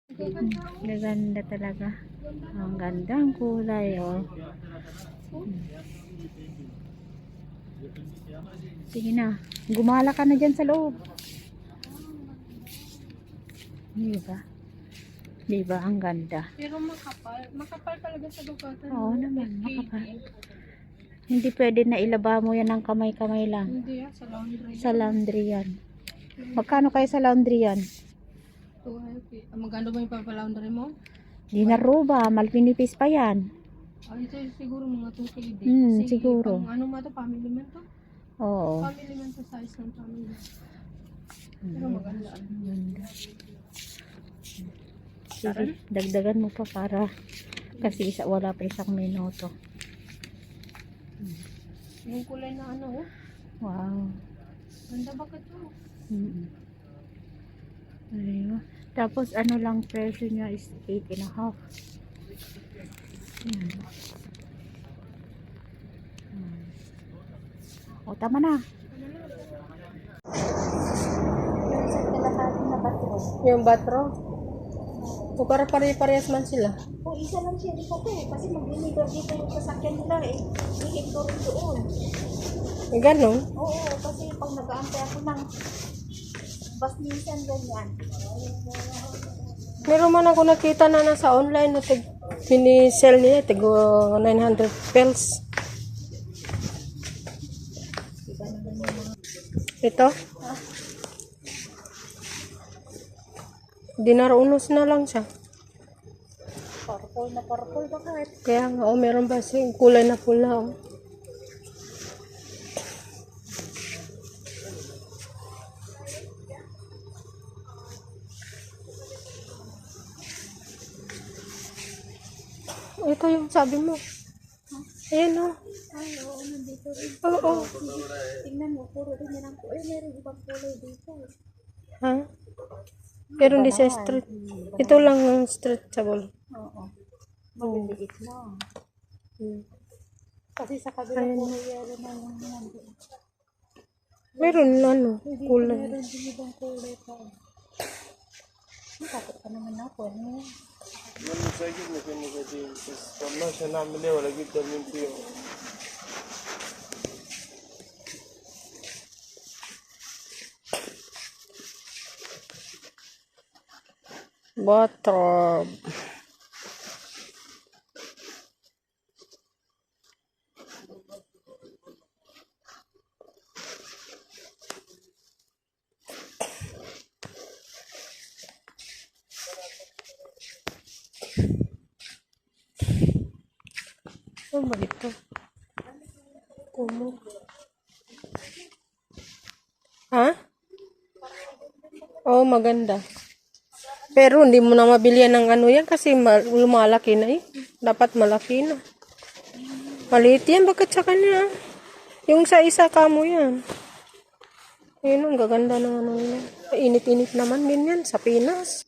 Gaganda talaga. Ang gandang kulay, oh. Sige na. Gumala ka na dyan sa loob. Diba? Diba? Ang ganda. Pero makapal. Makapal talaga sa lugatan. Oo naman, makapal. Hindi pwede na ilaba mo yan ng kamay-kamay lang. Hindi sa laundry. Sa laundry yan. Magkano kayo sa laundry yan? 200. Magkano ba yung papalaundry mo? Di na ruba, malpinipis pa yan. Ito siguro mga 2 KD. Siguro. Ano mo ito? Family man to? Oo. Family man to, size ng family. Pero maganda. Ganda. Sige, dagdagan mo pa para kasi wala pa isang minuto. Yung kulay na ano, oh. Wow. Ganda bakit to? Ayun. Tapos ano lang presyo niya is 8.5. Yan. O, tama na. Yung batro? O para pare-parehas man sila? O isa lang siya dito kasi mag-deliver dito yung sasakyan nila Ihin ko rin doon. Ganon? Oo, kasi pag nag-aantay ako ng bus minsan ganyan. Meron man ako nakita na nasa online na pinisell niya, tigo 900 pels. Ito? Dinaraunos na lang siya. Purple na purple bakit? Kaya nga, meron ba kulay na pula, Ito yung sabi mo. Ayan, Ay, oo, nandito rin. Oo. Tingnan mo, puro rin yan ang kulay. Meron ibang kulay dito. Ha? Pero hindi sa street. Ito lang ang stretchable. Oo. Maliliit lang. Kasi sa kabila Ayan. puro yellow na yung nandun. Meron kulay. Meron din ibang kulay pa. Takot pa naman ako. Yung sakit na pinagagawin. Pamang siya namin wala kita mintiyo. Bathrobe. Ano ba ito? Kumo. Ha? Oo, maganda. Pero hindi mo na mabilihan ng ano yan kasi lumalaki na Dapat malaki na. Maliit yan. Bakit sa kanya? Yung sa isa ka mo yan. Ayun, ang gaganda ng ano yan. Init-init naman din yan sa Pinas.